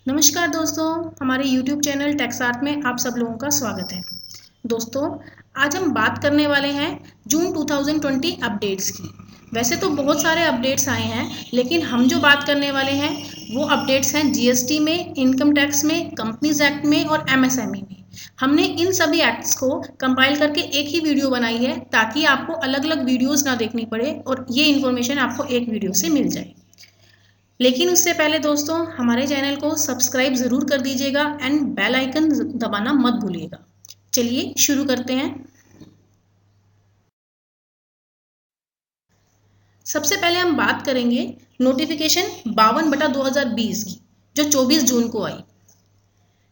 नमस्कार दोस्तों, हमारे YouTube चैनल टेक्स आर्ट में आप सब लोगों का स्वागत है। दोस्तों, आज हम बात करने वाले हैं जून 2020 अपडेट्स की। वैसे तो बहुत सारे अपडेट्स आए हैं, लेकिन हम जो बात करने वाले हैं वो अपडेट्स हैं जीएसटी में, इनकम टैक्स में, कंपनीज एक्ट में और एमएसएमई में। हमने इन सभी एक्ट्स को कंपाइल करके एक ही वीडियो बनाई है ताकि आपको अलग अलग वीडियोज़ ना देखनी पड़े और ये इन्फॉर्मेशन आपको एक वीडियो से मिल जाए। लेकिन उससे पहले दोस्तों, हमारे चैनल को सब्सक्राइब ज़रूर कर दीजिएगा एंड बेल आइकन दबाना मत भूलिएगा। चलिए शुरू करते हैं। सबसे पहले हम बात करेंगे नोटिफिकेशन 52/2020 की, जो 24 जून को आई।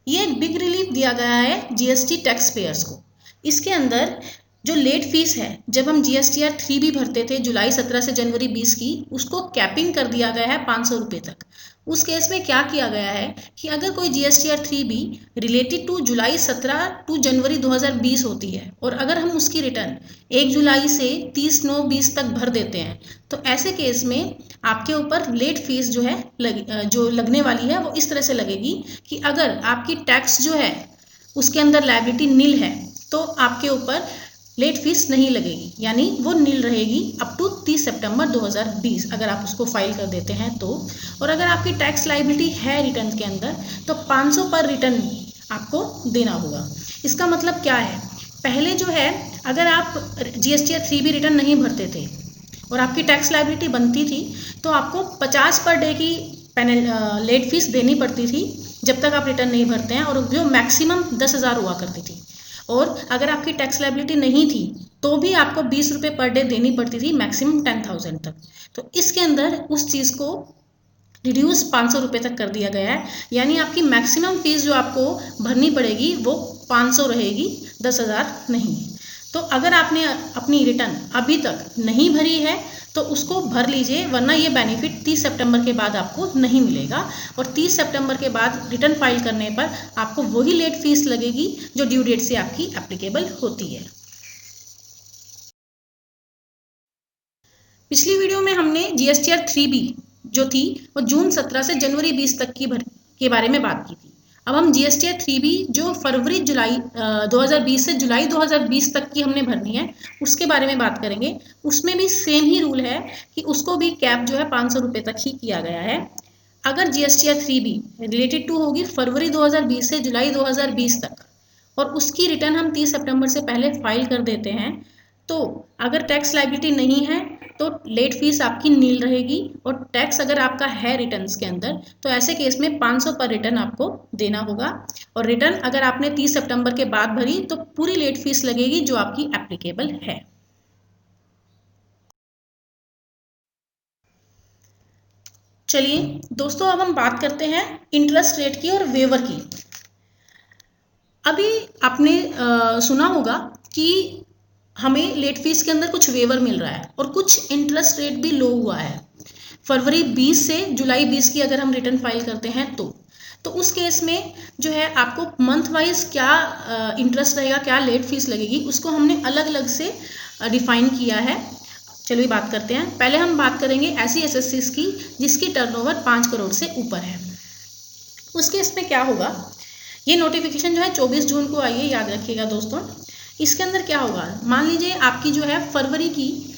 ये एक बिग रिलीफ दिया गया है जीएसटी टैक्स पेयर्स को। इसके अंदर जो लेट फीस है, जब हम जीएसटीआर 3B भरते थे जुलाई 17 से जनवरी 20 की, उसको कैपिंग कर दिया गया है 500 रुपये तक। उस केस में क्या किया गया है कि अगर कोई जीएसटीआर 3B रिलेटेड टू जुलाई 17 टू जनवरी 2020 होती है और अगर हम उसकी रिटर्न 1 जुलाई से 30/9/20 तक भर देते हैं, तो ऐसे केस में आपके ऊपर लेट फीस जो है जो लगने वाली है वो इस तरह से लगेगी कि अगर आपकी टैक्स जो है उसके अंदर लायबिलिटी नील है तो आपके ऊपर लेट फीस नहीं लगेगी, यानी वो नील रहेगी अप टू 30 सितंबर 2020 अगर आप उसको फाइल कर देते हैं तो। और अगर आपकी टैक्स लायबिलिटी है रिटर्न के अंदर तो 500 पर रिटर्न आपको देना होगा। इसका मतलब क्या है, पहले जो है अगर आप जीएसटीआर 3B रिटर्न नहीं भरते थे और आपकी टैक्स लायबिलिटी बनती थी तो आपको 50 पर डे की लेट फीस देनी पड़ती थी जब तक आप रिटर्न नहीं भरते हैं, और जो मैक्सिमम 10,000 हुआ करती थी। और अगर आपकी टैक्स लायबिलिटी नहीं थी तो भी आपको 20 रुपये पर डे देनी पड़ती थी, मैक्सिमम 10,000 तक। तो इसके अंदर उस चीज़ को रिड्यूस 500 रुपये तक कर दिया गया है, यानी आपकी मैक्सिमम फीस जो आपको भरनी पड़ेगी वो 500 रहेगी, 10,000 नहीं। तो अगर आपने अपनी रिटर्न अभी तक नहीं भरी है तो उसको भर लीजिए, वरना ये बेनिफिट 30 सितंबर के बाद आपको नहीं मिलेगा। और 30 सितंबर के बाद रिटर्न फाइल करने पर आपको वही लेट फीस लगेगी जो ड्यू डेट से आपकी एप्लीकेबल होती है। पिछली वीडियो में हमने जीएसटीआर 3B जो थी वो जून 17 से जनवरी 20 तक के बारे में बात की थी। अब हम जीएसटीआर 3B जो फरवरी जुलाई 2020 से जुलाई 2020 तक की हमने भरनी है उसके बारे में बात करेंगे। उसमें भी सेम ही रूल है कि उसको भी कैप जो है 500 रुपये तक ही किया गया है। अगर जीएसटीआर 3B रिलेटेड टू होगी फरवरी 2020 से जुलाई 2020 तक और उसकी रिटर्न हम 30 सितंबर से पहले फाइल कर देते हैं, तो अगर टैक्स लायबिलिटी नहीं है तो लेट फीस आपकी नील रहेगी। और टैक्स अगर आपका है रिटर्न्स के अंदर तो ऐसे केस में 500 पर रिटर्न आपको देना होगा। और रिटर्न अगर आपने 30 सितंबर के बाद भरी तो पूरी लेट फीस लगेगी जो आपकी एप्लीकेबल है। चलिए दोस्तों, अब हम बात करते हैं इंटरेस्ट रेट की और वेवर की। अभी आपने सुना होगा कि हमें लेट फीस के अंदर कुछ वेवर मिल रहा है और कुछ इंटरेस्ट रेट भी लो हुआ है। फरवरी 20 से जुलाई 20 की अगर हम रिटर्न फाइल करते हैं तो उस केस में जो है आपको मंथ वाइज क्या इंटरेस्ट रहेगा, क्या लेट फीस लगेगी, उसको हमने अलग अलग से डिफाइन किया है। चलिए बात करते हैं। पहले हम बात करेंगे ऐसी एसएससीज की जिसकी टर्नओवर 5 करोड़ से ऊपर है। उस केस में क्या होगा, ये नोटिफिकेशन जो है 24 जून को आई है, याद रखिएगा दोस्तों। इसके अंदर क्या होगा, मान लीजिए आपकी जो है फरवरी की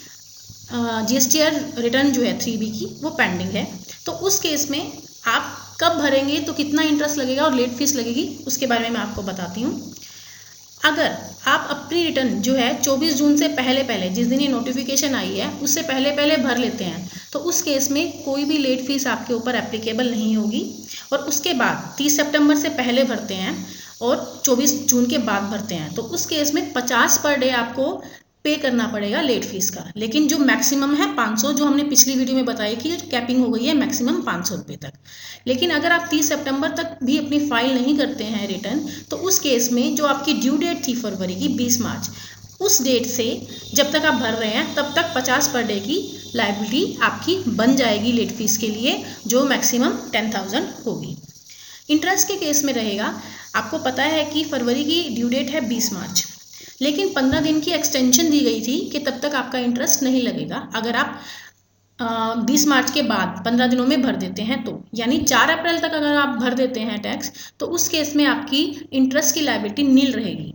जीएसटीआर रिटर्न जो है 3B की वो पेंडिंग है, तो उस केस में आप कब भरेंगे तो कितना इंटरेस्ट लगेगा और लेट फीस लगेगी उसके बारे में मैं आपको बताती हूँ। अगर आप अपनी रिटर्न जो है 24 जून से पहले पहले, जिस दिन ये नोटिफिकेशन आई है उससे पहले पहले भर लेते हैं, तो उस केस में कोई भी लेट फीस आपके ऊपर एप्लीकेबल नहीं होगी। और उसके बाद 30 सितंबर से पहले भरते हैं और 24 जून के बाद भरते हैं तो उस केस में 50 पर डे आपको पे करना पड़ेगा लेट फीस का। लेकिन जो मैक्सिमम है 500, जो हमने पिछली वीडियो में बताई कि कैपिंग हो गई है मैक्सिमम 500 रुपये तक। लेकिन अगर आप 30 सितंबर तक भी अपनी फाइल नहीं करते हैं रिटर्न, तो उस केस में जो आपकी ड्यू डेट थी फरवरी की 20 मार्च, उस डेट से जब तक आप भर रहे हैं तब तक 50 पर डे की लायबिलिटी आपकी बन जाएगी लेट फीस के लिए, जो मैक्सिमम 10,000 होगी। इंटरेस्ट के केस में रहेगा, आपको पता है कि फरवरी की ड्यू डेट है 20 मार्च, लेकिन 15 दिन की एक्सटेंशन दी गई थी कि तब तक आपका इंटरेस्ट नहीं लगेगा अगर आप 20 मार्च के बाद 15 दिनों में भर देते हैं तो, यानी 4 अप्रैल तक अगर आप भर देते हैं टैक्स, तो उस केस में आपकी इंटरेस्ट की लायबिलिटी नील रहेगी।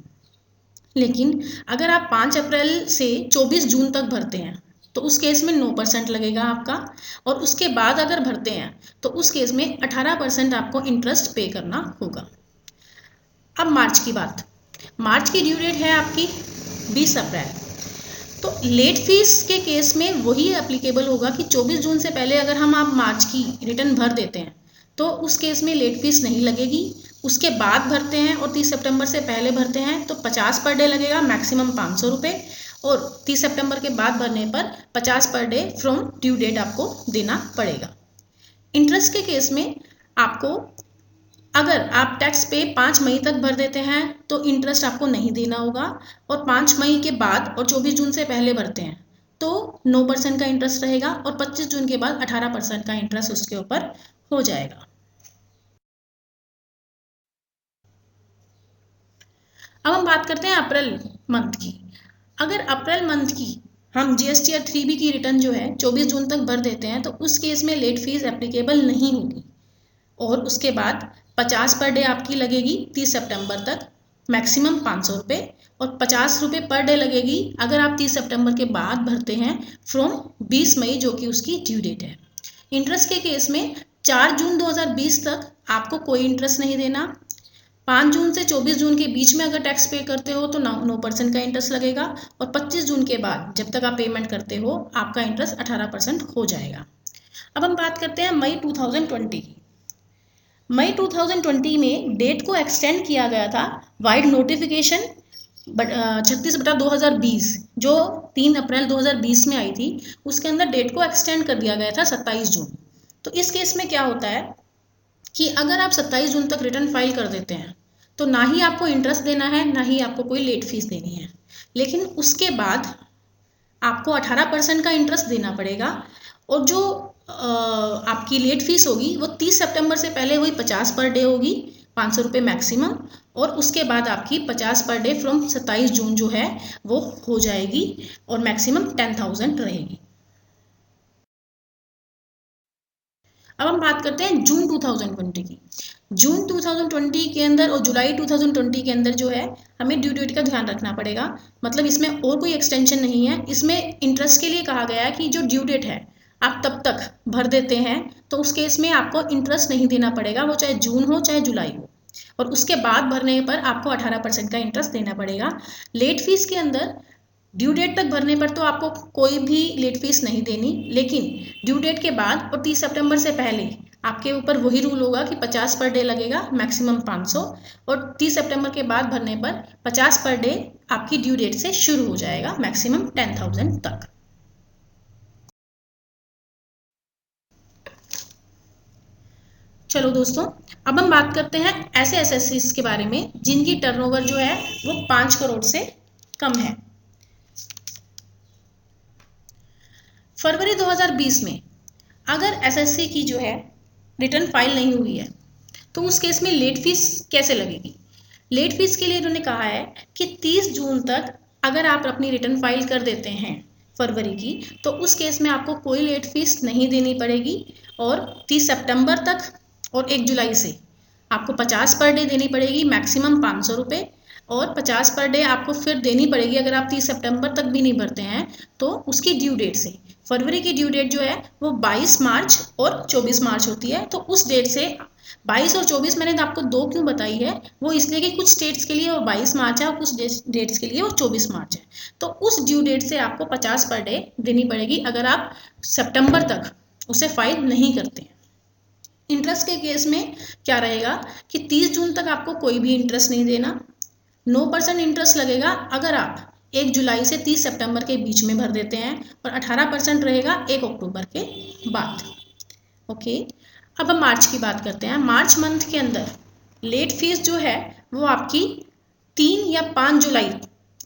लेकिन अगर आप 5 अप्रैल से 24 जून तक भरते हैं तो उस केस में 9% लगेगा आपका, और उसके बाद अगर भरते हैं तो उस केस में 18% आपको इंटरेस्ट पे करना होगा। अब मार्च की बात, मार्च की ड्यू डेट है आपकी 20 अप्रैल। तो लेट फीस के केस में वही एप्लीकेबल होगा कि 24 जून से पहले अगर हम आप मार्च की रिटर्न भर देते हैं तो उस केस में लेट फीस नहीं लगेगी। उसके बाद भरते हैं और 30 सितंबर से पहले भरते हैं तो 50 पर डे लगेगा, मैक्सिमम 500 रुपये, और 30 सितंबर के बाद भरने पर 50 per day from due date आपको देना पड़ेगा। इंटरेस्ट के केस में आपको, अगर आप टैक्स पे 5 मई तक भर देते हैं तो इंटरेस्ट आपको नहीं देना होगा, और 5 मई के बाद और 24 जून से पहले भरते हैं तो 9% का इंटरेस्ट रहेगा, और 25 जून के बाद 18% का इंटरेस्ट उसके ऊपर हो जाएगा। अब हम बात करते हैं अप्रैल मंथ की। अगर अप्रैल मंथ की हम GST और 3B की रिटर्न जो है 24 जून तक भर देते हैं तो उस केस में लेट फीस एप्लीकेबल नहीं होगी, और उसके बाद 50 पर डे आपकी लगेगी 30 सितंबर तक, मैक्सिमम 500 रुपये, और 50 रुपये पर डे लगेगी अगर आप 30 सितंबर के बाद भरते हैं फ्रॉम 20 मई जो कि उसकी ड्यू डेट है। इंटरेस्ट के केस में 4 जून 2020 तक आपको कोई इंटरेस्ट नहीं देना। 5 जून से 24 जून के बीच में अगर टैक्स पे करते हो तो 9% का इंटरेस्ट लगेगा, और 25 जून के बाद जब तक आप पेमेंट करते हो आपका इंटरेस्ट 18% हो जाएगा। अब हम बात करते हैं मई 2020 की। मई 2020 में डेट को एक्सटेंड किया गया था वाइड नोटिफिकेशन 36/2020 जो 3 अप्रैल 2020 में आई थी, उसके अंदर डेट को एक्सटेंड कर दिया गया था 27 जून। तो इस केस में क्या होता है कि अगर आप 27 जून तक रिटर्न फाइल कर देते हैं तो ना ही आपको इंटरेस्ट देना है, ना ही आपको कोई लेट फीस देनी है, लेकिन उसके बाद आपको 18% का इंटरेस्ट देना पड़ेगा, और जो आपकी लेट फीस होगी वो 30 सितंबर से पहले हुई 50 पर डे होगी, 500 रुपये मैक्सिमम, और उसके बाद आपकी 50 पर डे फ्रॉम 27 जून जो है वो हो जाएगी, और मैक्सिमम 10,000 रहेगी। अब हम बात करते हैं जून 2020 की। जून 2020 के अंदर और जुलाई 2020 के अंदर जो है हमें ड्यू डेट का ध्यान रखना पड़ेगा, मतलब इसमें और कोई एक्सटेंशन नहीं है। इसमें इंटरेस्ट के लिए कहा गया है कि जो ड्यू डेट है आप तब तक भर देते हैं तो उस केस में आपको इंटरेस्ट नहीं देना पड़ेगा, वो चाहे जून हो चाहे जुलाई हो, और उसके बाद भरने पर आपको 18% का इंटरेस्ट देना पड़ेगा। लेट फीस के अंदर ड्यू डेट तक भरने पर तो आपको कोई भी लेट फीस नहीं देनी, लेकिन ड्यू डेट के बाद और 30 सितंबर से पहले आपके ऊपर वही रूल होगा कि 50 पर डे लगेगा, मैक्सिमम 500, और 30 सितंबर के बाद भरने पर 50 पर डे आपकी ड्यू डेट से शुरू हो जाएगा, मैक्सिमम 10,000 तक। चलो दोस्तों, अब हम बात करते हैं ऐसे एसएससीज के बारे में जिनकी टर्नओवर जो है वो 5 करोड़ से कम है। फरवरी 2020 में अगर एसएससी की जो है रिटर्न फाइल नहीं हुई है तो उस केस में लेट फीस कैसे लगेगी। लेट फीस के लिए इन्होंने कहा है कि 30 जून तक अगर आप अपनी रिटर्न फाइल कर देते हैं फरवरी की तो उस केस में आपको कोई लेट फीस नहीं देनी पड़ेगी, और 30 सितंबर तक और 1 जुलाई से आपको 50 पर डे देनी पड़ेगी, मैक्सिमम 500 रुपये, और 50 पर डे आपको फिर देनी पड़ेगी अगर आप 30 सितंबर तक भी नहीं भरते हैं तो उसकी ड्यू डेट से। फरवरी की ड्यू डेट जो है वो 22 मार्च और 24 मार्च होती है, तो उस डेट से 22 और 24 मैंने आपको दो क्यों बताई है, वो इसलिए कि कुछ स्टेट्स के लिए वो 22 मार्च है और कुछ डेट्स के लिए वो 24 मार्च है। तो उस ड्यू डेट से आपको 50 पर डे देनी पड़ेगी अगर आप सितंबर तक उसे फाइल नहीं करते हैं। इंटरेस्ट के केस में क्या रहेगा कि 30 जून तक आपको कोई भी इंटरेस्ट नहीं देना, 9% इंटरेस्ट लगेगा अगर आप 1 जुलाई से 30 सितंबर के बीच में भर देते हैं, और 18% रहेगा 1 अक्टूबर के बाद। ओके, अब हम मार्च की बात करते हैं। मार्च मंथ के अंदर लेट फीस जो है वो आपकी 3 या 5 जुलाई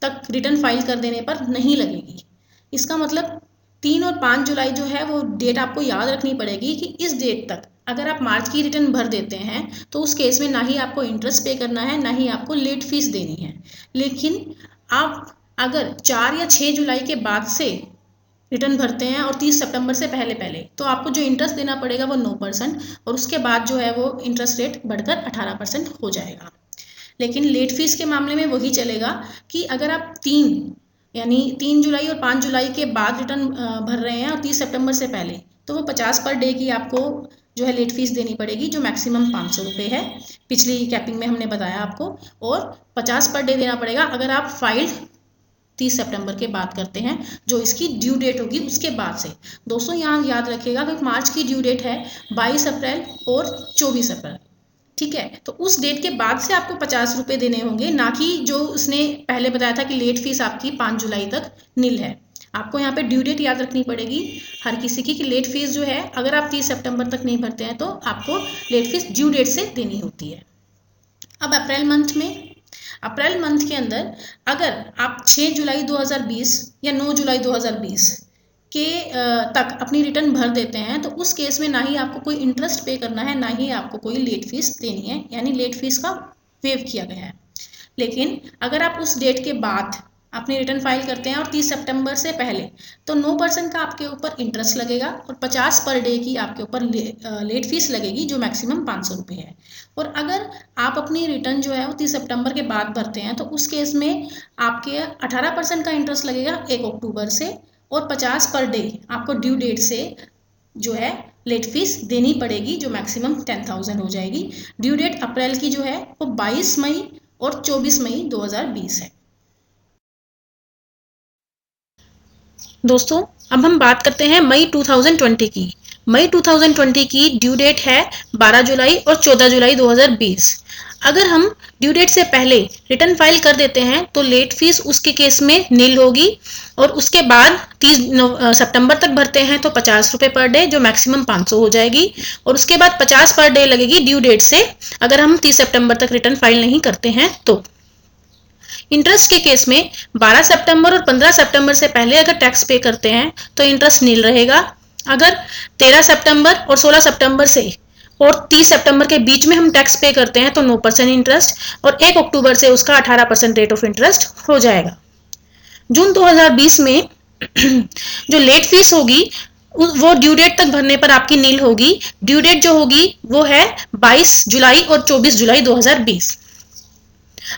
तक रिटर्न फाइल कर देने पर नहीं लगेगी। इसका मतलब 3 और 5 जुलाई जो है वो डेट आपको याद रखनी पड़ेगी कि इस डेट तक अगर आप मार्च की रिटर्न भर देते हैं तो उस केस में ना ही आपको इंटरेस्ट पे करना है, ना ही आपको लेट फीस देनी है। लेकिन आप अगर 4 या 6 जुलाई के बाद से रिटर्न भरते हैं और 30 सितंबर से पहले पहले, तो आपको जो इंटरेस्ट देना पड़ेगा वो 9% और उसके बाद जो है वो इंटरेस्ट रेट बढ़कर 18% हो जाएगा। लेकिन लेट फीस के मामले में वही चलेगा कि अगर आप 3 जुलाई और 5 जुलाई के बाद रिटर्न भर रहे हैं और 30 सितंबर से पहले, तो वो 50 पर डे की आपको जो है लेट फीस देनी पड़ेगी, जो मैक्सिमम 500 रुपये है, पिछली कैपिंग में हमने बताया आपको। और 50 पर डे देना पड़ेगा अगर आप फाइल 30 सितंबर के बाद करते हैं, जो इसकी ड्यू डेट होगी उसके बाद से। दोस्तों यहाँ याद रखिएगा कि मार्च की ड्यू डेट है 22 अप्रैल और 24 अप्रैल, ठीक है। तो उस डेट के बाद से आपको 50 रुपये देने होंगे, ना कि जो उसने पहले बताया था कि लेट फीस आपकी 5 जुलाई तक नील है। आपको यहाँ पे ड्यू डेट याद रखनी पड़ेगी हर किसी की, कि लेट फीस जो है अगर आप 30 सितंबर तक नहीं भरते हैं तो आपको लेट फीस ड्यू डेट से देनी होती है। अब अप्रैल मंथ के अंदर अगर आप 6 जुलाई 2020 या 9 जुलाई 2020 के तक अपनी रिटर्न भर देते हैं, तो उस केस में ना ही आपको कोई इंटरेस्ट पे करना है, ना ही आपको कोई लेट फीस देनी है, यानी लेट फीस का वेव किया गया है। लेकिन अगर आप उस डेट के बाद अपनी रिटर्न फाइल करते हैं और 30 सितंबर से पहले, तो 9% का आपके ऊपर इंटरेस्ट लगेगा और 50 पर डे की आपके ऊपर लेट फीस लगेगी, जो मैक्सिमम 500 रुपये है। और अगर आप अपनी रिटर्न जो है वो 30 सितंबर के बाद भरते हैं, तो उस केस में आपके 18% का इंटरेस्ट लगेगा 1 अक्टूबर से, और 50 पर डे आपको ड्यू डेट से जो है लेट फीस देनी पड़ेगी, जो मैक्सिमम 10,000 हो जाएगी। ड्यू डेट अप्रैल की जो है वो 22 मई और 24 मई 2020 है। दोस्तों अब हम बात करते हैं मई 2020 की। मई 2020 की ड्यू डेट है 12 जुलाई और 14 जुलाई 2020। अगर हम ड्यू डेट से पहले रिटर्न फाइल कर देते हैं तो लेट फीस उसके केस में नील होगी, और उसके बाद 30 सितंबर तक भरते हैं तो 50 रुपये पर डे, जो मैक्सिमम 500 हो जाएगी, और उसके बाद 50 पर डे लगेगी ड्यू डेट से अगर हम 30 सितंबर तक रिटर्न फाइल नहीं करते हैं तो। इंटरेस्ट के केस में 12 सितंबर और 15 सितंबर से पहले अगर टैक्स पे करते हैं तो इंटरेस्ट नील रहेगा। अगर 13 सितंबर और 16 सितंबर से और 30 सितंबर के बीच में हम टैक्स पे करते हैं तो 9% इंटरेस्ट, और 1 अक्टूबर से उसका 18% रेट ऑफ इंटरेस्ट हो जाएगा। जून 2020 में जो लेट फीस होगी वो ड्यू डेट तक भरने पर आपकी नील होगी। ड्यू डेट जो होगी वो है 22 जुलाई और 24 जुलाई 2020।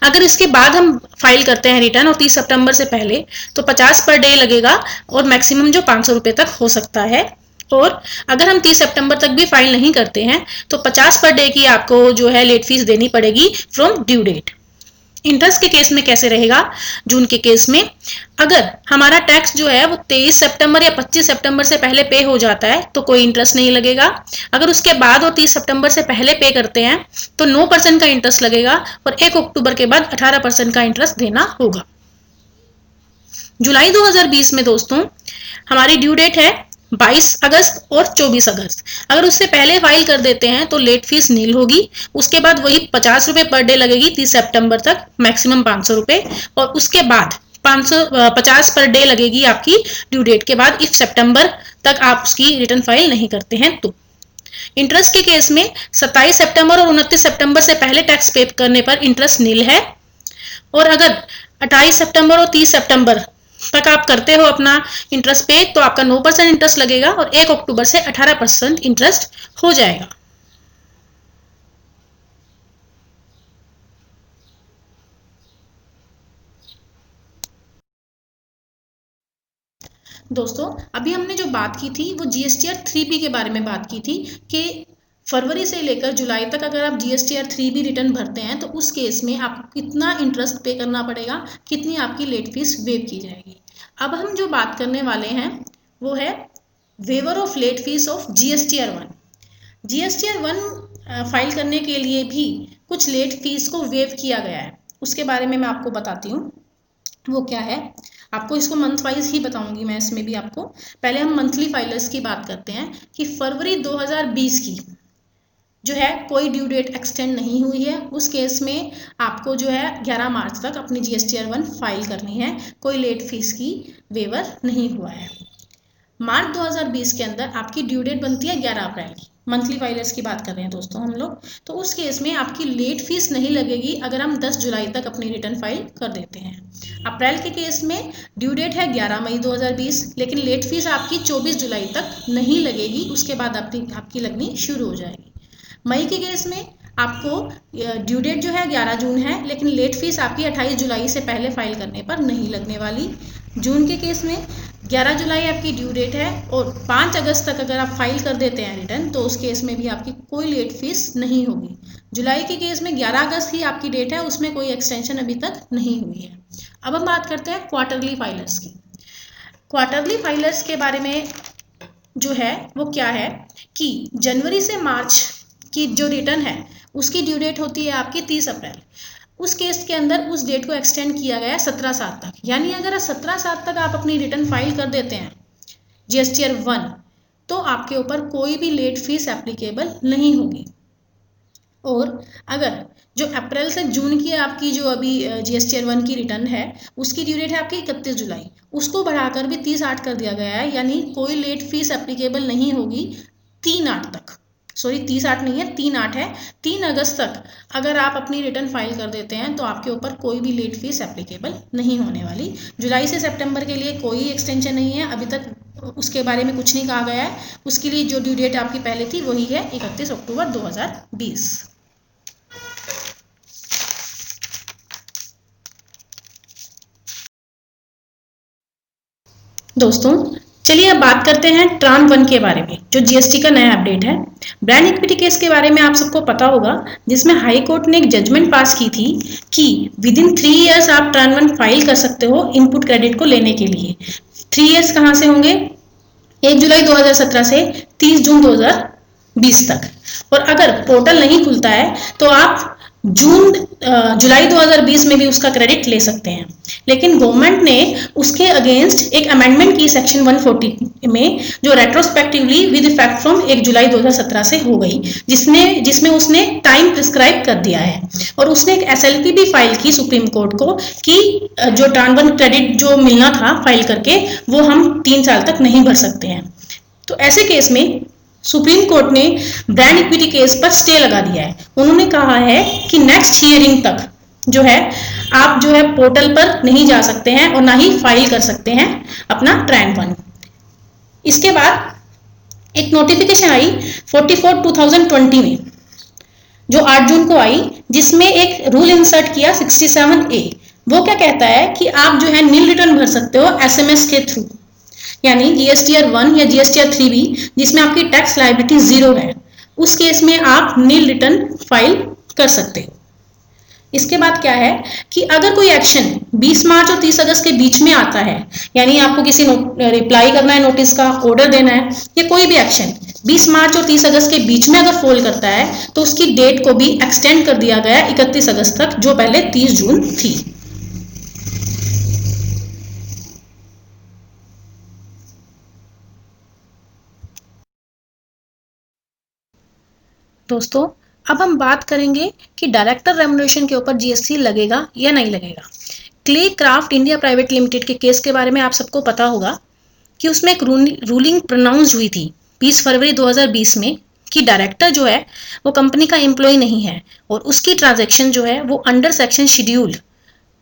अगर इसके बाद हम फाइल करते हैं रिटर्न और 30 सितंबर से पहले, तो 50 पर डे लगेगा और मैक्सिमम जो 500 रुपये तक हो सकता है। और अगर हम 30 सितंबर तक भी फाइल नहीं करते हैं तो 50 पर डे की आपको जो है लेट फीस देनी पड़ेगी फ्रॉम ड्यू डेट। इंटरेस्ट के केस में कैसे रहेगा? जून के केस में अगर हमारा टैक्स जो है वो 23 सितंबर या 25 सितंबर से पहले पे हो जाता है तो कोई इंटरेस्ट नहीं लगेगा। अगर उसके बाद और 30 सितंबर से पहले पे करते हैं तो 9% का इंटरेस्ट लगेगा, और 1 अक्टूबर के बाद 18% का इंटरेस्ट देना होगा। जुलाई 2020 में दोस्तों हमारी ड्यू डेट है 22 अगस्त और 24 अगस्त। अगर उससे पहले फाइल कर देते हैं तो लेट फीस नील होगी। उसके बाद वही 50 रुपये पर डे लगेगी 30 सितंबर तक, मैक्सिमम 500 रुपये, और उसके बाद 50 पर डे लगेगी आपकी ड्यू डेट के बाद, इफ सितंबर तक आप उसकी रिटर्न फाइल नहीं करते हैं तो। इंटरेस्ट के केस में 27 सितंबर और 29 सितंबर से पहले टैक्स पे करने पर इंटरेस्ट नील है, और अगर 28 सितंबर और 30 सितंबर तक आप करते हो अपना इंटरेस्ट पे तो आपका 9% इंटरेस्ट लगेगा, और 1 अक्टूबर से 18% इंटरेस्ट हो जाएगा। दोस्तों अभी हमने जो बात की थी वो जीएसटीआर 3B के बारे में बात की थी कि फरवरी से लेकर जुलाई तक अगर आप जीएसटीआर 3B रिटर्न भरते हैं तो उस केस में आपको कितना इंटरेस्ट पे करना पड़ेगा, कितनी आपकी लेट फीस वेव की जाएगी। अब हम जो बात करने वाले हैं वो है waiver of late fees of GSTR 1। GSTR 1 file करने के लिए भी कुछ लेट फीस को वेव किया गया है, उसके बारे में मैं आपको बताती हूँ वो क्या है। आपको इसको मंथ वाइज ही बताऊंगी मैं इसमें भी आपको। पहले हम मंथली फाइलर्स की बात करते हैं कि फरवरी 2020 की जो है कोई ड्यू डेट एक्सटेंड नहीं हुई है, उस केस में आपको जो है 11 मार्च तक अपनी जीएसटीआर 1 फाइल करनी है, कोई लेट फीस की वेवर नहीं हुआ है। मार्च 2020 के अंदर आपकी ड्यू डेट बनती है 11 अप्रैल की, मंथली फाइलर्स की बात कर रहे हैं दोस्तों हम लोग, तो उस केस में आपकी लेट फीस नहीं लगेगी अगर हम 10 जुलाई तक अपनी रिटर्न फाइल कर देते हैं। अप्रैल के केस में ड्यू डेट है 11 मई 2020, लेकिन लेट फीस आपकी 24 जुलाई तक नहीं लगेगी, उसके बाद आपकी लगनी शुरू हो जाएगी। मई के केस में आपको ड्यू डेट जो है 11 जून है, लेकिन लेट फीस आपकी 28 जुलाई से पहले फाइल करने पर नहीं लगने वाली। जून के केस में 11 जुलाई आपकी ड्यू डेट है और 5 अगस्त तक अगर आप फाइल कर देते हैं रिटर्न तो उस केस में भी आपकी कोई लेट फीस नहीं होगी। जुलाई के केस में 11 अगस्त ही आपकी डेट है, उसमें कोई एक्सटेंशन अभी तक नहीं हुई है। अब हम बात करते हैं क्वार्टरली फाइलर्स की। क्वार्टरली फाइलर्स के बारे में जो है वो क्या है कि जनवरी से मार्च की जो रिटर्न है उसकी ड्यू डेट होती है आपकी 30 अप्रैल। उस केस के अंदर उस डेट को एक्सटेंड किया गया है 17/7 तक, यानी अगर 17/7 तक आप अपनी रिटर्न फाइल कर देते हैं जीएसटीआर 1 तो आपके ऊपर कोई भी लेट फीस एप्लीकेबल नहीं होगी। और अगर जो अप्रैल से जून की आपकी जो अभी जीएसटीआर 1 की रिटर्न है उसकी ड्यू डेट है आपकी 31 जुलाई, उसको बढ़ाकर भी 30/8 कर दिया गया है, यानी कोई लेट फीस एप्लीकेबल नहीं होगी 3/8 तक। सॉरी 30/8 नहीं है, 3/8 है। 3 अगस्त तक अगर आप अपनी रिटर्न फाइल कर देते हैं तो आपके ऊपर कोई भी लेट फीस एप्लीकेबल नहीं होने वाली। जुलाई से सितंबर के लिए कोई एक्सटेंशन नहीं है, अभी तक उसके बारे में कुछ नहीं कहा गया है। उसके लिए जो ड्यू डेट आपकी पहले थी वही है 31 अक्टूबर 2020। दोस्तों चलिए अब बात करते हैं ट्रान 1 के बारे में, जो जीएसटी का नया अपडेट है। ब्रांड इक्विटी केस के बारे में आप सबको पता होगा, जिसमें हाई कोर्ट ने एक जजमेंट पास की थी कि विद इन 3 ईयर्स आप ट्रान 1 फाइल कर सकते हो इनपुट क्रेडिट को लेने के लिए। 3 ईयर्स कहाँ से होंगे? 1 जुलाई 2017 से 30 जून 2020 तक। और अगर पोर्टल नहीं खुलता है तो आप जुलाई 2020 में भी उसका क्रेडिट ले सकते हैं। लेकिन गवर्नमेंट ने उसके अगेंस्ट एक अमेंडमेंट की सेक्शन 140 में, जो रेट्रोस्पेक्टिवली विद इफेक्ट फ्रॉम 1 जुलाई 2017 से हो गई, जिसमें उसने टाइम प्रिस्क्राइब कर दिया है। और उसने एक एसएलपी भी फाइल की सुप्रीम कोर्ट को कि जो ट्रान 1 क्रेडिट जो मिलना था फाइल करके वो हम 3 साल तक नहीं भर सकते हैं। तो ऐसे केस में सुप्रीम कोर्ट ने ब्रांड इक्विटी केस पर स्टे लगा दिया है। उन्होंने कहा है कि नेक्स्ट हियरिंग तक जो है आप जो है पोर्टल पर नहीं जा सकते हैं और ना ही फाइल कर सकते हैं अपना ट्रान 1। इसके बाद एक नोटिफिकेशन आई 44/2020 में, जो 8 जून को आई, जिसमें एक रूल इंसर्ट किया 67A। वो क्या कहता है कि आप जो है नील रिटर्न भर सकते हो एसएमएस के थ्रू, यानी जीएसटीआर 1 या जीएसटीआर 3 भी जिसमें आपकी टैक्स लायबिलिटी 0 है, उस केस में आप नील रिटर्न फाइल कर सकते हो। इसके बाद क्या है कि अगर कोई एक्शन 20 मार्च और 30 अगस्त के बीच में आता है, यानी आपको किसी रिप्लाई करना है, नोटिस का ऑर्डर देना है, या कोई भी एक्शन 20 मार्च और 30 अगस्त के बीच में अगर फॉल करता है तो उसकी डेट को भी एक्सटेंड कर दिया गया 31 अगस्त तक, जो पहले 30 जून थी। दोस्तों अब हम बात करेंगे कि डायरेक्टर रेम्युनरेशन के ऊपर जीएसटी लगेगा या नहीं लगेगा। Clay craft India private limited के केस के बारे में आप सबको पता होगा कि उसमें एक रूलिंग प्रोनाउंस हुई थी 20 फरवरी 2020 में कि डायरेक्टर जो है वो कंपनी का एम्प्लॉय नहीं है और उसकी ट्रांजैक्शन जो है वो अंडर सेक्शन शेड्यूल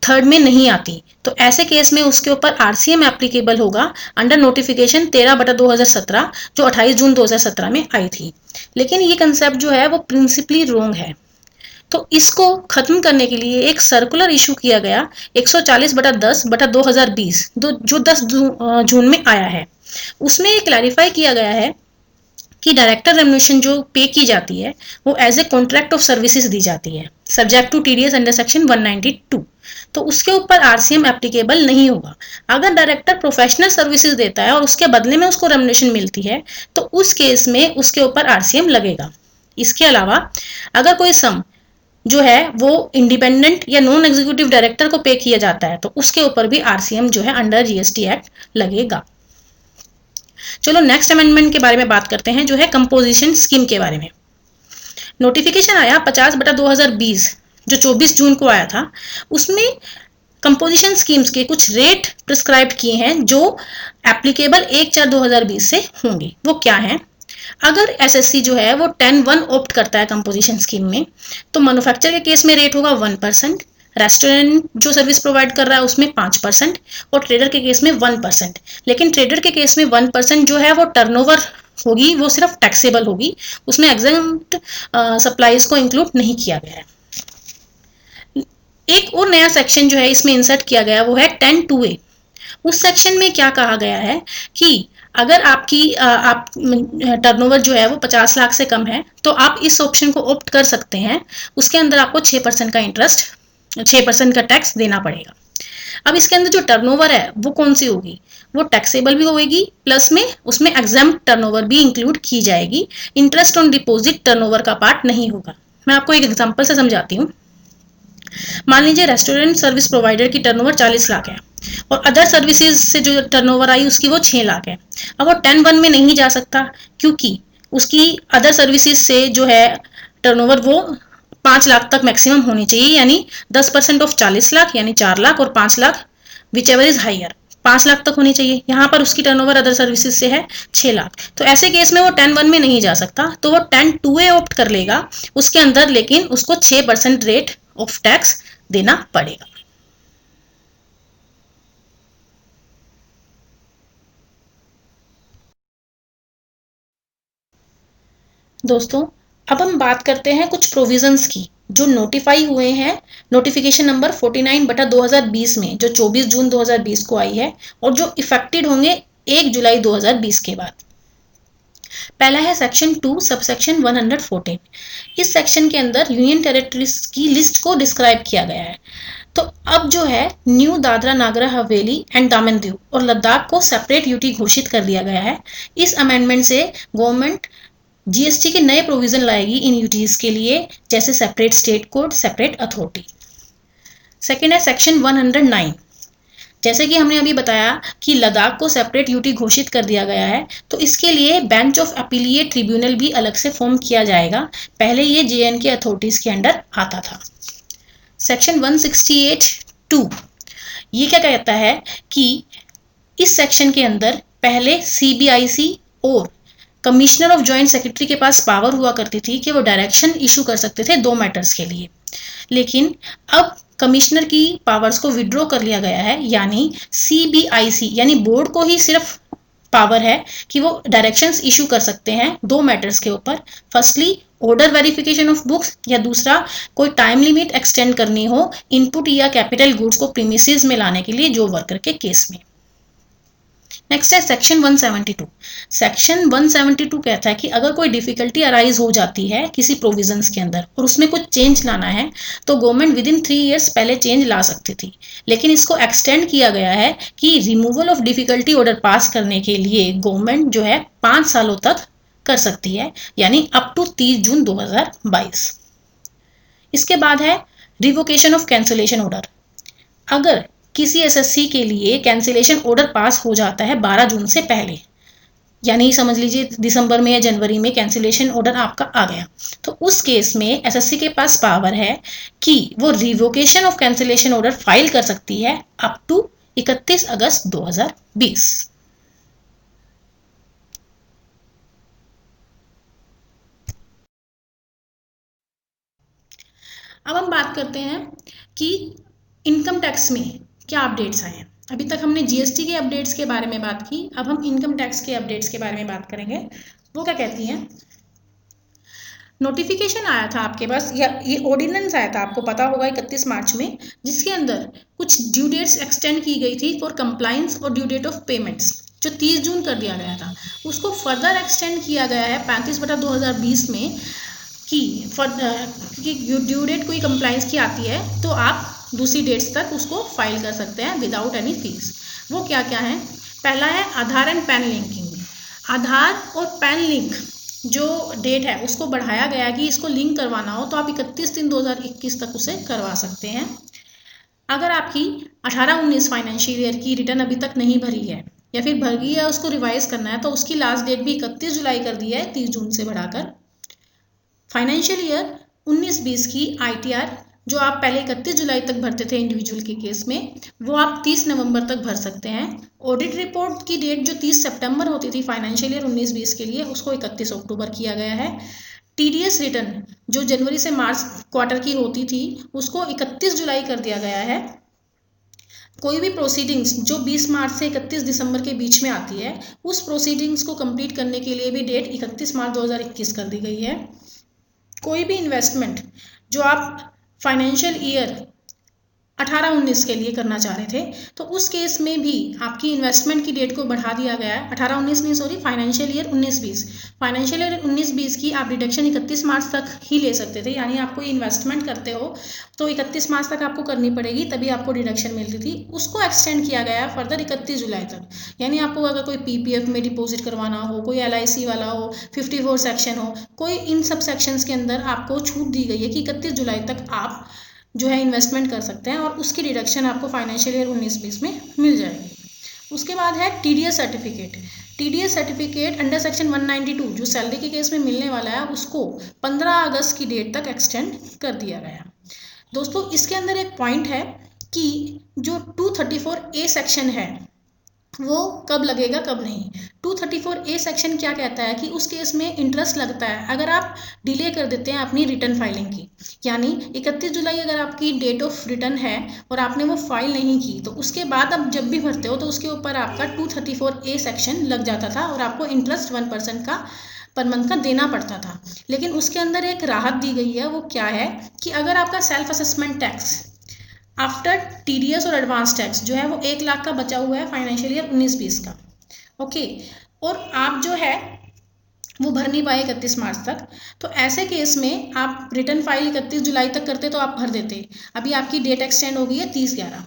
3 में नहीं आती। तो ऐसे केस में उसके ऊपर आरसीएम एप्लीकेबल होगा अंडर नोटिफिकेशन 13/2017, जो 28 जून 2017 में आई थी। लेकिन ये कंसेप्ट जो है वो प्रिंसिपली रॉन्ग है। तो इसको खत्म करने के लिए एक सर्कुलर इशू किया गया 140/10/2020, जो 10 जून में आया है। उसमें ये क्लैरिफाई किया गया है कि डायरेक्टर रेम्युनरेशन जो पे की जाती है वो as a contract of services दी जाती है, subject to TDS under section 192। तो उसके ऊपर आरसीएम एप्लीकेबल नहीं होगा। अगर डायरेक्टर प्रोफेशनल सर्विसेज देता है और उसके बदले में उसको रेम्युनरेशन मिलती है तो उस केस में उसके ऊपर आरसीएम लगेगा। इसके अलावा अगर कोई सम जो है वो इंडिपेंडेंट या नॉन एग्जीक्यूटिव डायरेक्टर को पे किया जाता है तो उसके ऊपर भी आरसीएम जो है अंडर जीएसटी एक्ट लगेगा। चलो नेक्स्ट अमेंडमेंट के बारे में बात करते हैं, जो है कंपोजिशन स्कीम के बारे में। नोटिफिकेशन आया 50/2020, जो 24 जून को आया था। उसमें कंपोजिशन स्कीम्स के कुछ रेट प्रिस्क्राइब किए हैं जो एप्लीकेबल 1/4/2020 से होंगे। वो क्या है? अगर एसएससी जो है वो 10-1 ऑप्ट करता है कंपोजिशन स्कीम में, तो मैन्युफैक्चर के केस में रेट होगा 1%, रेस्टोरेंट जो सर्विस प्रोवाइड कर रहा है उसमें 5% और ट्रेडर के केस में 1%। लेकिन ट्रेडर के केस में 1% जो है वो टर्नओवर होगी, वो सिर्फ टैक्सेबल होगी, उसमें एग्जम्प्ट सप्लाईज को इंक्लूड नहीं किया गया है। एक और नया सेक्शन जो है इसमें इंसर्ट किया गया वो है 10(2)(a). उस सेक्शन में क्या कहा गया है कि अगर आपकी टर्नओवर जो है वो 50 लाख से कम है तो आप इस ऑप्शन को ऑप्ट कर सकते हैं। उसके अंदर आपको 6% का इंटरेस्ट, 6% का टैक्स देना पड़ेगा। अब इसके अंदर जो टर्नओवर है वो कौन सी होगी, वो टैक्सेबल भी होगी, प्लस में उसमें एग्जम्प्ट टर्नओवर भी इंक्लूड की जाएगी। इंटरेस्ट ऑन डिपॉजिट टर्नओवर का पार्ट नहीं होगा। मैं आपको एक एग्जांपल से समझाती हूँ। मान लीजिए रेस्टोरेंट सर्विस प्रोवाइडर की टर्नओवर 40 लाख है और अदर सर्विसेज से जो टर्नओवर आई उसकी वो 6 लाख है। अब वो 10(1) में नहीं जा सकता क्योंकि उसकी अदर सर्विसेज से जो है टर्नओवर वो 5 लाख तक मैक्सिमम होनी चाहिए, यानी 10% ऑफ 40 लाख यानी 4 लाख और 5 lakh which ever is higher 5 lakh तक होनी चाहिए। यहाँ पर उसकी टर्नओवर अदर सर्विसेज से है 6 लाख, तो ऐसे केस में वो 10(1) में नहीं जा सकता, तो वो 10(2)(a) ऑप्ट कर लेगा उसके अंदर, लेकिन उसको 6% रेट ऑफ टैक्स देना पड़ेगा। दोस्तों, अब हम बात करते हैं कुछ प्रोविजंस की जो नोटिफाई हुए हैं नोटिफिकेशन नंबर 49/2020 में, जो 24 जून 2020 को आई है और जो इफेक्टेड होंगे 1 जुलाई 2020 के बाद। पहला है सेक्शन 2 सबसेक्शन 114। इस सेक्शन के अंदर यूनियन टेरिटरीज की लिस्ट को डिस्क्राइब किया गया है। तो अब जो है न्यू दादरा नागर हवेली एंड दामन दीव और लद्दाख को सेपरेट यूटी घोषित कर दिया गया है। इस अमेंडमेंट से गवर्नमेंट जीएसटी के नए प्रोविजन लाएगी इन यूटीज के लिए, जैसे separate state code, separate authority. Second है सेक्शन 109। जैसे कि हमने अभी बताया कि लद्दाख को सेपरेट यूटी घोषित कर दिया गया है, तो इसके लिए बेंच ऑफ अपीलिएट ट्रिब्यूनल भी अलग से फॉर्म किया जाएगा। पहले ये जेएनके अथॉरिटीज के अंडर आता था। सेक्शन 168(2) ये क्या कहता है कि इस सेक्शन के अंदर पहले सीबीआईसी और कमिश्नर ऑफ जॉइंट सेक्रेटरी के पास पावर हुआ करती थी कि वो डायरेक्शन इशू कर सकते थे 2 मैटर्स के लिए, लेकिन अब कमिश्नर की पावर्स को विड्रॉ कर लिया गया है, यानी सीबीआईसी यानी बोर्ड को ही सिर्फ पावर है कि वो डायरेक्शंस इशू कर सकते हैं 2 मैटर्स के ऊपर। Firstly order verification of books, या दूसरा कोई टाइम लिमिट एक्सटेंड करनी हो इनपुट या कैपिटल गुड्स को प्रीमिसेस में लाने के लिए जो वर्कर के केस में। नेक्स्ट है सेक्शन 172। सेक्शन 172 कहता है कि अगर कोई डिफिकल्टी अराइज हो जाती है किसी प्रोविजंस के अंदर और उसमें कुछ चेंज लाना है तो गवर्नमेंट विद इन 3 ईयर्स पहले चेंज ला सकती थी, लेकिन इसको एक्सटेंड किया गया है कि removal of difficulty order pass करने के लिए गवर्नमेंट जो है 5 सालों तक कर सकती है, यानी अप टू 30 जून 2022। इसके बाद है रिवोकेशन ऑफ कैंसिलेशन ऑर्डर। अगर किसी एसएससी के लिए कैंसिलेशन ऑर्डर पास हो जाता है 12 जून से पहले, यानी समझ लीजिए दिसंबर में या जनवरी में कैंसिलेशन ऑर्डर आपका आ गया, तो उस केस में एसएससी के पास पावर है कि वो revocation of cancellation order file कर सकती है अप टू 31 अगस्त 2020। अब हम बात करते हैं कि इनकम टैक्स में क्या अपडेट्स आए हैं। अभी तक हमने जीएसटी के अपडेट्स के बारे में बात की, अब हम इनकम टैक्स के अपडेट्स के बारे में बात करेंगे। वो क्या कहती हैं, नोटिफिकेशन आया था आपके पास, या ये ऑर्डिनेंस आया था, आपको पता होगा 31 मार्च में, जिसके अंदर कुछ ड्यू डेट्स एक्सटेंड की गई थी फॉर कंप्लायंस और ड्यू डेट ऑफ पेमेंट्स, जो 30 जून कर दिया गया था, उसको फर्दर एक्सटेंड किया गया है 35/2020 में कि ड्यू डेट कोई कंप्लायंस की आती है तो आप दूसरी डेट्स तक उसको फाइल कर सकते हैं विदाउट एनी फीस। वो क्या क्या है, पहला है आधार एंड पैन लिंकिंग। आधार और पैन लिंक जो डेट है उसको बढ़ाया गया कि इसको लिंक करवाना हो तो आप 31/3/2021 तक उसे करवा सकते हैं। अगर आपकी 18-19 फाइनेंशियल ईयर की रिटर्न अभी तक नहीं भरी है या फिर भर गई है उसको रिवाइज करना है, तो उसकी लास्ट डेट भी 31 जुलाई कर दी है 30 जून से बढ़ाकर। फाइनेंशियल ईयर 19-20 की आईटीआर जो आप पहले 31 जुलाई तक भरते थे इंडिविजुअल के केस में, वो आप 30 नवंबर तक भर सकते हैं। ऑडिट रिपोर्ट की डेट जो 30 सितंबर होती थी फाइनेंशियल ईयर 19-20 के लिए, उसको 31 अक्टूबर किया गया है। टीडीएस रिटर्न जो जनवरी से मार्च क्वार्टर की होती थी, उसको 31 जुलाई कर दिया गया है। कोई भी प्रोसीडिंग्स जो 20 मार्च से 31 दिसंबर के बीच में आती है, उस प्रोसीडिंग्स को कंप्लीट करने के लिए भी डेट 31 मार्च 2021 कर दी गई है। कोई भी इन्वेस्टमेंट जो आप फाइनेंशियल ईयर 18-19 के लिए करना चाह रहे थे, तो उस केस में भी आपकी इन्वेस्टमेंट की डेट को बढ़ा दिया गया है। 18-19 नहीं, sorry, financial year 19-20। Financial year 19-20 की आप डिडक्शन 31 मार्च तक ही ले सकते थे, यानी आप कोई इन्वेस्टमेंट करते हो तो 31 मार्च तक आपको करनी पड़ेगी, तभी आपको डिडक्शन मिलती थी। उसको एक्सटेंड किया गया है फर्दर 31 जुलाई तक। यानी आपको अगर कोई पीपीएफ में डिपॉजिट करवाना हो, कोई एलआईसी वाला हो, 54 सेक्शन हो, कोई इन सब सेक्शंस के अंदर आपको छूट दी गई है कि 31 जुलाई तक आप जो है इन्वेस्टमेंट कर सकते हैं और उसकी डिडक्शन आपको फाइनेंशियल ईयर 19-20 में मिल जाएगी। उसके बाद है TDS certificate. TDS certificate under section 192 जो सैलरी के केस में मिलने वाला है, उसको 15 अगस्त की डेट तक एक्सटेंड कर दिया गया। दोस्तों, इसके अंदर एक पॉइंट है कि जो 234A सेक्शन है वो कब लगेगा कब नहीं। 234A सेक्शन क्या कहता है कि उस केस में इंटरेस्ट लगता है अगर आप डिले कर देते हैं अपनी रिटर्न फाइलिंग की। यानी 31 जुलाई अगर आपकी डेट ऑफ रिटर्न है और आपने वो फाइल नहीं की, तो उसके बाद आप जब भी भरते हो तो उसके ऊपर आपका 234A सेक्शन लग जाता था और आपको इंटरेस्ट 1% का पर मंथ का देना पड़ता था। लेकिन उसके अंदर एक राहत दी गई है, वो क्या है कि अगर आपका self assessment tax after TDS और एडवांस टैक्स जो है वो 1 लाख का बचा हुआ है फाइनेंशियल ईयर 19-20 का, ओके, और आप जो है वो भर नहीं पाए 31 मार्च तक, तो ऐसे केस में आप रिटर्न फाइल 31 जुलाई तक करते तो आप भर देते। अभी आपकी डेट एक्सटेंड हो गई है 30/11।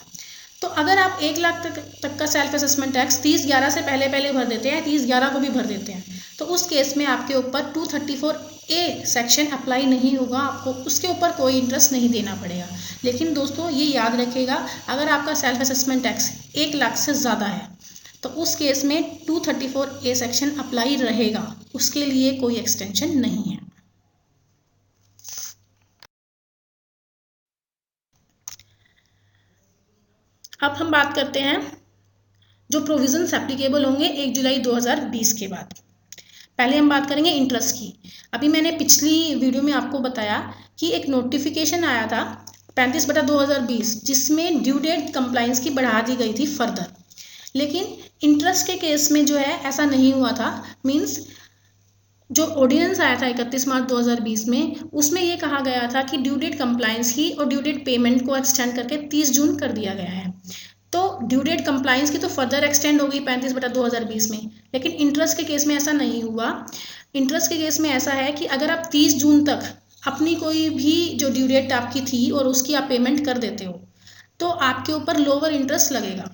तो अगर आप 1 लाख तक का सेल्फ असेसमेंट टैक्स 30/11 से पहले भर देते हैं, 30/11 को भी भर देते हैं, तो उस केस में आपके ऊपर 234A सेक्शन अप्लाई नहीं होगा, आपको उसके ऊपर कोई इंटरेस्ट नहीं देना पड़ेगा। लेकिन दोस्तों ये याद रखिएगा, अगर आपका सेल्फ असेसमेंट टैक्स 1 लाख से ज़्यादा है तो उस केस में 234A सेक्शन अप्लाई रहेगा, उसके लिए कोई एक्सटेंशन नहीं है। अब हम बात करते हैं जो प्रोविजंस एप्लीकेबल होंगे 1 जुलाई 2020 के बाद। पहले हम बात करेंगे इंटरेस्ट की। अभी मैंने पिछली वीडियो में आपको बताया कि एक नोटिफिकेशन आया था 35/2020 जिसमें ड्यू डेट कंप्लाइंस की बढ़ा दी गई थी फर्दर। लेकिन इंटरेस्ट के केस में जो है ऐसा नहीं हुआ था। मीन्स जो ऑर्डिनेंस आया था 31 मार्च 2020 में, उसमें ये कहा गया था कि ड्यू डेट कंप्लाइंस की और ड्यू डेट पेमेंट को एक्सटेंड करके 30 जून कर दिया गया है। तो ड्यू डेट कंप्लाइंस की तो फर्दर एक्सटेंड होगी 35/2020 में, लेकिन इंटरेस्ट के केस में ऐसा नहीं हुआ। इंटरेस्ट के केस में ऐसा है कि अगर आप 30 जून तक अपनी कोई भी जो ड्यू डेट आपकी थी और उसकी आप पेमेंट कर देते हो तो आपके ऊपर लोअर इंटरेस्ट लगेगा,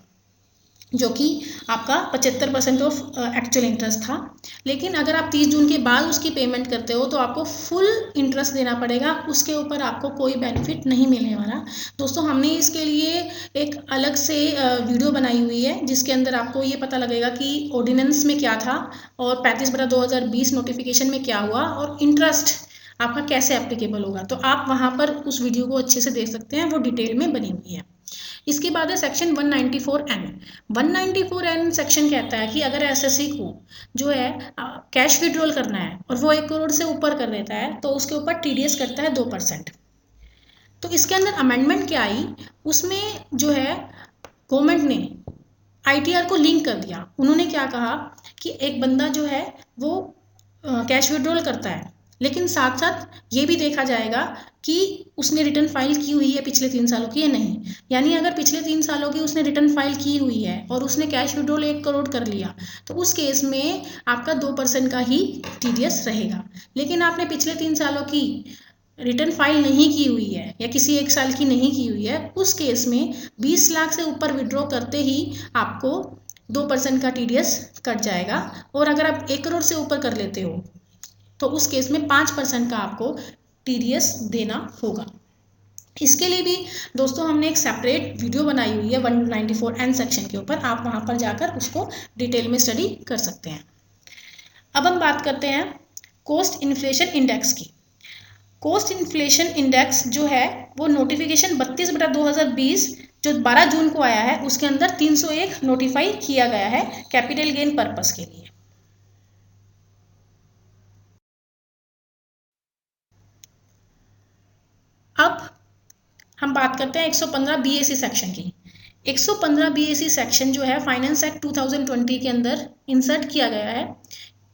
जो कि आपका 75% ऑफ एक्चुअल इंटरेस्ट था। लेकिन अगर आप 30 जून के बाद उसकी पेमेंट करते हो तो आपको फुल इंटरेस्ट देना पड़ेगा, उसके ऊपर आपको कोई बेनिफिट नहीं मिलने वाला। दोस्तों, हमने इसके लिए एक अलग से वीडियो बनाई हुई है जिसके अंदर आपको ये पता लगेगा कि ऑर्डिनेंस में क्या था और 35/2020 नोटिफिकेशन में क्या हुआ और इंटरेस्ट आपका कैसे एप्लीकेबल होगा। तो आप वहाँ पर उस वीडियो को अच्छे से देख सकते हैं, वो डिटेल में बनी हुई है। इसके बाद है सेक्शन 194N। 194N सेक्शन कहता है कि अगर एसएससी को जो है कैश विड्रॉल करना है और वो 1 करोड़ से ऊपर कर देता है तो उसके ऊपर टीडीएस करता है 2%। तो इसके अंदर अमेंडमेंट क्या आई, उसमें जो है गवर्नमेंट ने आईटीआर को लिंक कर दिया। उन्होंने क्या कहा कि एक बंदा जो है वो कैश विड्रॉल करता है, लेकिन साथ साथ ये भी देखा जाएगा कि उसने रिटर्न फाइल की हुई है पिछले 3 सालों की या नहीं। यानी अगर पिछले 3 सालों की उसने रिटर्न फाइल की हुई है और उसने कैश विड्रॉल 1 करोड़ कर लिया तो उस केस में आपका 2% का ही टीडीएस रहेगा। लेकिन आपने पिछले 3 सालों की रिटर्न फाइल नहीं की हुई है या किसी 1 साल की नहीं की हुई है, उस केस में 20 लाख से ऊपर विड्रॉ करते ही आपको 2% का टीडीएस कट जाएगा। और अगर आप 1 करोड़ से ऊपर कर लेते हो तो उस केस में 5% का आपको टीडीएस देना होगा। इसके लिए भी दोस्तों हमने एक सेपरेट वीडियो बनाई हुई है 194N सेक्शन के ऊपर, आप वहाँ पर जाकर उसको डिटेल में स्टडी कर सकते हैं। अब हम बात करते हैं कॉस्ट इन्फ्लेशन इंडेक्स की। कॉस्ट इन्फ्लेशन इंडेक्स जो है वो नोटिफिकेशन 32/2020 जो 12 जून को आया है उसके अंदर 301 नोटिफाई किया गया है कैपिटल गेन पर्पस के लिए। अब हम बात करते हैं 115 बीएसी सेक्शन की। 115 बीएसी सेक्शन जो है फाइनेंस एक्ट 2020 के अंदर इंसर्ट किया गया है।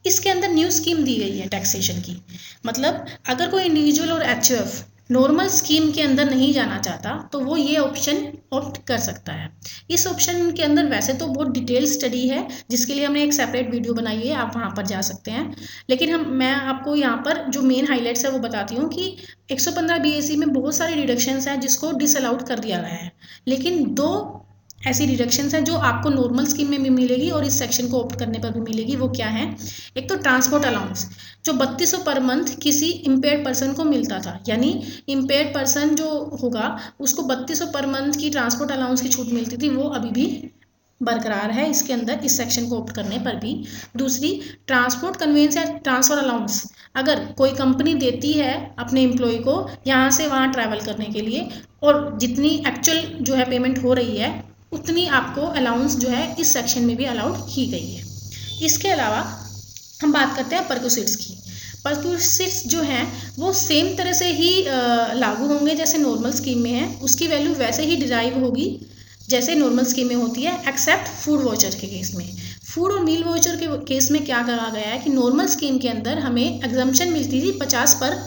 इसके अंदर न्यू स्कीम दी गई है टैक्सेशन की। मतलब अगर कोई इंडिविजुअल और एचयूएफ नॉर्मल स्कीम के अंदर नहीं जाना चाहता तो वो ये ऑप्शन ऑप्ट कर सकता है। इस ऑप्शन के अंदर वैसे तो बहुत डिटेल स्टडी है जिसके लिए हमने एक सेपरेट वीडियो बनाई है, आप वहाँ पर जा सकते हैं। लेकिन मैं आपको यहाँ पर जो मेन हाईलाइट्स है वो बताती हूँ कि 115 बीएसी में बहुत सारी डिडक्शंस हैं जिसको डिसअलाउड कर दिया गया है, लेकिन 2 ऐसी डिडक्शंस हैं जो आपको नॉर्मल स्कीम में भी मिलेगी और इस सेक्शन को ऑप्ट करने पर भी मिलेगी। वो क्या है? एक तो ट्रांसपोर्ट अलाउंस जो 3200 पर मंथ किसी इम्पेयर्ड पर्सन को मिलता था, यानी इम्पेयर्ड पर्सन जो होगा उसको 3200 पर मंथ की ट्रांसपोर्ट अलाउंस की छूट मिलती थी, वो अभी भी बरकरार है इसके अंदर इस सेक्शन को ऑप्ट करने पर भी। दूसरी, ट्रांसपोर्ट कन्वेंस या ट्रांसफर अलाउंस अगर कोई कंपनी देती है अपने एम्प्लॉय को यहाँ से वहाँ ट्रैवल करने के लिए और जितनी एक्चुअल जो है पेमेंट हो रही है उतनी आपको अलाउंस जो है इस सेक्शन में भी अलाउड की गई है। इसके अलावा हम बात करते हैं परक्यूसिट्स की। परक्यूसिट्स जो हैं वो सेम तरह से ही लागू होंगे जैसे नॉर्मल स्कीम में है, उसकी वैल्यू वैसे ही डिराइव होगी जैसे नॉर्मल स्कीम में होती है, एक्सेप्ट फूड वाउचर के केस में। फूड और मील वाउचर के केस में क्या कहा गया है कि नॉर्मल स्कीम के अंदर हमें एग्जम्पशन मिलती थी 50 पर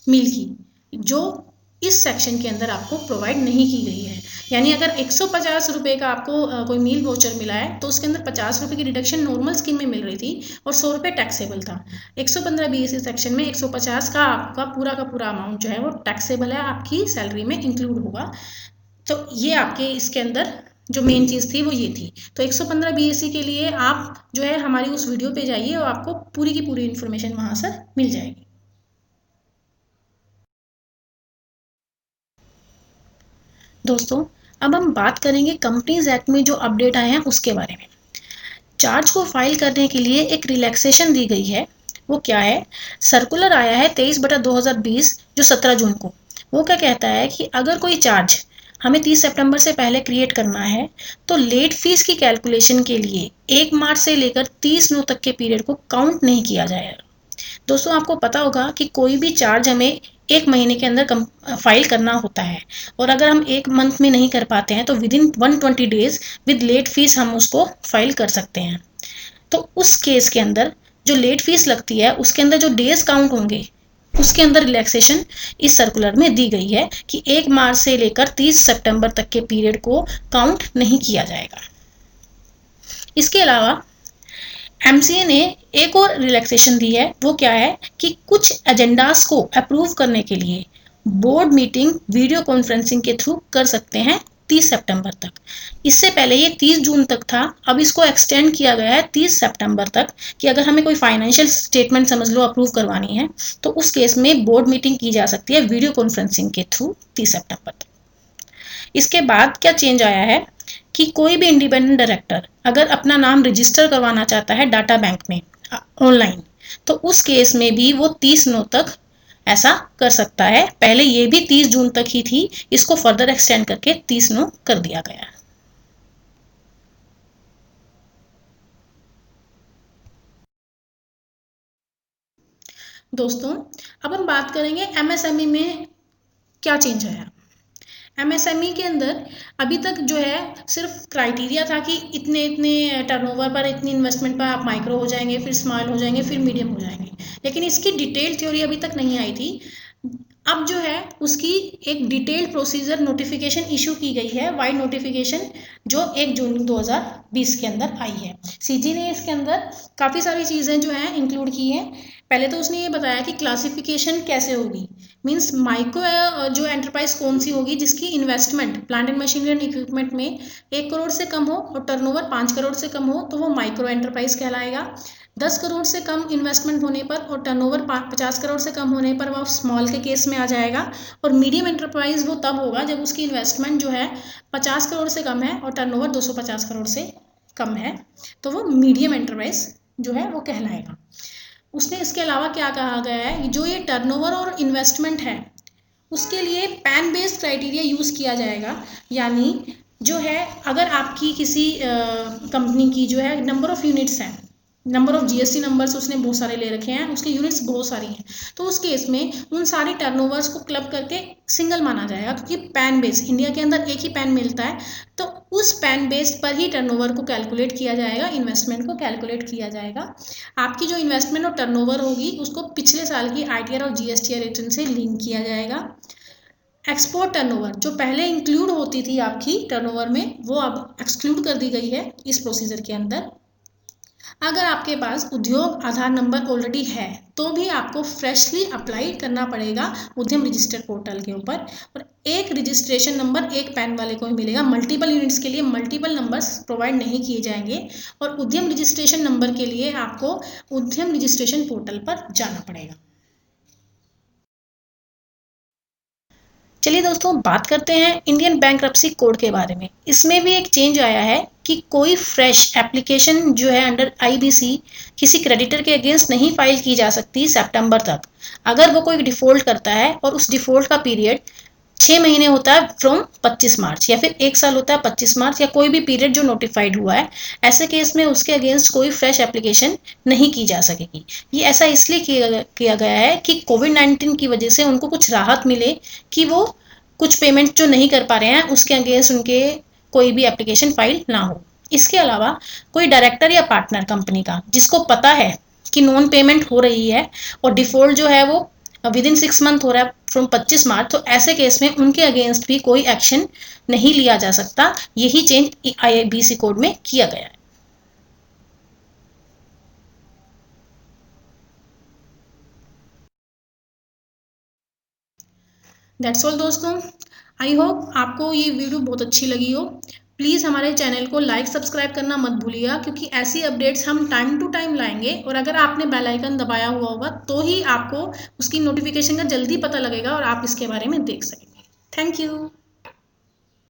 मील की, जो इस सेक्शन के अंदर आपको प्रोवाइड नहीं की गई है। यानी अगर 150 रुपये का आपको कोई मील वाउचर मिला है तो उसके अंदर 50 रुपये की डिडक्शन नॉर्मल स्कीम में मिल रही थी और 100 रुपये टैक्सेबल था। 115 बीएसी सेक्शन में 150 का आपका पूरा अमाउंट जो है वो टैक्सेबल है, आपकी सैलरी में इंक्लूड होगा। तो ये आपके इसके अंदर जो मेन चीज़ थी वो ये थी। तो 115 बीएसी के लिए आप जो है हमारी उस वीडियो पे जाइए और आपको पूरी की पूरी इन्फॉर्मेशन वहाँ से मिल जाएगी। दोस्तों अब हम बात करेंगे कंपनीज एक्ट में जो अपडेट आए हैं उसके बारे में। चार्ज को फाइल करने के लिए एक रिलैक्सेशन दी गई है। वो क्या है? सर्कुलर आया है 23/2020 जो 17 जून को। वो क्या कहता है कि अगर कोई चार्ज हमें 30 सितंबर से पहले क्रिएट करना है तो लेट फीस की कैलकुलेशन के लिए 1 मार्च से लेकर 30 तक के पीरियड को काउंट नहीं किया जाएगा। दोस्तों आपको पता होगा कि कोई भी चार्ज हमें 1 महीने के अंदर फाइल करना होता है और अगर हम 1 मंथ में नहीं कर पाते हैं तो within 120 days with late fees हम उसको फाइल कर सकते हैं। तो उस केस के अंदर जो लेट फीस लगती है उसके अंदर जो डेज काउंट होंगे उसके अंदर रिलैक्सेशन इस सर्कुलर में दी गई है कि 1 मार्च से लेकर 30 सितंबर तक के पीरियड को काउंट नहीं किया जाएगा। इसके अलावा एमसीए ने एक और रिलैक्सेशन दी है। वो क्या है कि कुछ एजेंडास को अप्रूव करने के लिए बोर्ड मीटिंग वीडियो कॉन्फ्रेंसिंग के थ्रू कर सकते हैं 30 सितंबर तक। इससे पहले ये 30 जून तक था, अब इसको एक्सटेंड किया गया है 30 सितंबर तक कि अगर हमें कोई फाइनेंशियल स्टेटमेंट समझ लो अप्रूव करवानी है तो उस केस में बोर्ड मीटिंग की जा सकती है वीडियो कॉन्फ्रेंसिंग के थ्रू 30 सितंबर तक। इसके बाद क्या चेंज आया है कि कोई भी इंडिपेंडेंट डायरेक्टर अगर अपना नाम रजिस्टर करवाना चाहता है डाटा बैंक में ऑनलाइन तो उस केस में भी वो 30 तक ऐसा कर सकता है। पहले ये भी 30 जून तक ही थी, इसको फर्दर एक्सटेंड करके 30 कर दिया गया। दोस्तों अब हम बात करेंगे एमएसएमई में क्या चेंज आया। एमएसएमई के अंदर अभी तक जो है सिर्फ क्राइटेरिया था कि इतने इतने टर्नओवर पर इतनी इन्वेस्टमेंट पर आप माइक्रो हो जाएंगे, फिर स्मॉल हो जाएंगे, फिर मीडियम हो जाएंगे, लेकिन इसकी डिटेल थ्योरी अभी तक नहीं आई थी। अब जो है उसकी एक डिटेल्ड प्रोसीजर नोटिफिकेशन इशू की गई है, वाइड नोटिफिकेशन जो 1 जून 2020 के अंदर आई है। सीजी ने इसके अंदर काफ़ी सारी चीज़ें जो हैं इंक्लूड की हैं। पहले तो उसने ये बताया कि क्लासिफिकेशन कैसे होगी, मींस माइक्रो जो एंटरप्राइज कौन सी होगी जिसकी investment plant and machinery and equipment में 1 करोड़ से कम हो और टर्नओवर 5 करोड़ से कम हो तो वो माइक्रो एंटरप्राइज कहलाएगा। 10 करोड़ से कम इन्वेस्टमेंट होने पर और टर्नओवर 50 करोड़ से कम होने पर वह स्मॉल के केस में आ जाएगा। और मीडियम एंटरप्राइज वो तब होगा जब उसकी इन्वेस्टमेंट जो है 50 करोड़ से कम है और टर्नओवर 250 करोड़ से कम है, तो वो मीडियम एंटरप्राइज जो है वो कहलाएगा। उसने इसके अलावा क्या कहा गया है, जो ये टर्नओवर और इन्वेस्टमेंट है उसके लिए पैन बेस्ड क्राइटेरिया यूज़ किया जाएगा। यानी जो है अगर आपकी किसी कंपनी की जो है नंबर ऑफ़ यूनिट्स हैं, नंबर ऑफ जीएसटी नंबर्स उसने बहुत सारे ले रखे हैं, उसके यूनिट्स बहुत सारी हैं, तो उस केस में उन सारी टर्नओवर्स को क्लब करके सिंगल माना जाएगा, क्योंकि पैन बेस इंडिया के अंदर एक ही पैन मिलता है, तो उस पैन बेस पर ही टर्नओवर को कैलकुलेट किया जाएगा, इन्वेस्टमेंट को कैलकुलेट किया जाएगा। आपकी जो इन्वेस्टमेंट और टर्नओवर होगी उसको पिछले साल की आईटीआर और जीएसटी रिटर्न से लिंक किया जाएगा। एक्सपोर्ट टर्नओवर जो पहले इंक्लूड होती थी आपकी टर्नओवर में, वो अब एक्सक्लूड कर दी गई है इस प्रोसीजर के अंदर। अगर आपके पास उद्योग आधार नंबर ऑलरेडी है तो भी आपको फ्रेशली अप्लाई करना पड़ेगा उद्यम रजिस्टर पोर्टल के ऊपर, और एक रजिस्ट्रेशन नंबर एक पैन वाले को ही मिलेगा। मल्टीपल यूनिट्स के लिए मल्टीपल नंबर्स प्रोवाइड नहीं किए जाएंगे, और उद्यम रजिस्ट्रेशन नंबर के लिए आपको उद्यम रजिस्ट्रेशन पोर्टल पर जाना पड़ेगा। चलिए दोस्तों, बात करते हैं इंडियन बैंक्रप्सी कोड के बारे में। इसमें भी एक चेंज आया है कि कोई फ्रेश एप्लीकेशन जो है अंडर आईबीसी किसी क्रेडिटर के अगेंस्ट नहीं फाइल की जा सकती सितंबर तक, अगर वो कोई डिफ़ॉल्ट करता है और उस डिफ़ॉल्ट का पीरियड 6 महीने होता है फ्रॉम 25 मार्च, या फिर 1 साल होता है 25 मार्च, या कोई भी पीरियड जो नोटिफाइड हुआ है, ऐसे केस में उसके अगेंस्ट कोई फ्रेश एप्लीकेशन नहीं की जा सकेगी। ये ऐसा इसलिए किया गया है कि कोविड-19 की वजह से उनको कुछ राहत मिले कि वो कुछ पेमेंट जो नहीं कर पा रहे हैं उसके अगेंस्ट उनके कोई भी एप्लीकेशन फाइल ना हो। इसके अलावा कोई डायरेक्टर या पार्टनर कंपनी का जिसको पता है कि नॉन पेमेंट हो रही है और डिफ़ॉल्ट जो है वो विद इन 6 मंथ हो रहा है फ्रॉम 25 मार्च, तो ऐसे केस में उनके अगेंस्ट भी कोई एक्शन नहीं लिया जा सकता। यही चेंज आईबीसी कोड में किया गया है। दैट्स ऑल दोस्तों, आई होप आपको ये वीडियो बहुत अच्छी लगी हो। प्लीज़ हमारे चैनल को लाइक सब्सक्राइब करना मत भूलिएगा, क्योंकि ऐसी अपडेट्स हम टाइम टू टाइम लाएंगे, और अगर आपने बेल आइकन दबाया हुआ होगा तो ही आपको उसकी नोटिफिकेशन का जल्दी पता लगेगा और आप इसके बारे में देख सकेंगे। Thank you.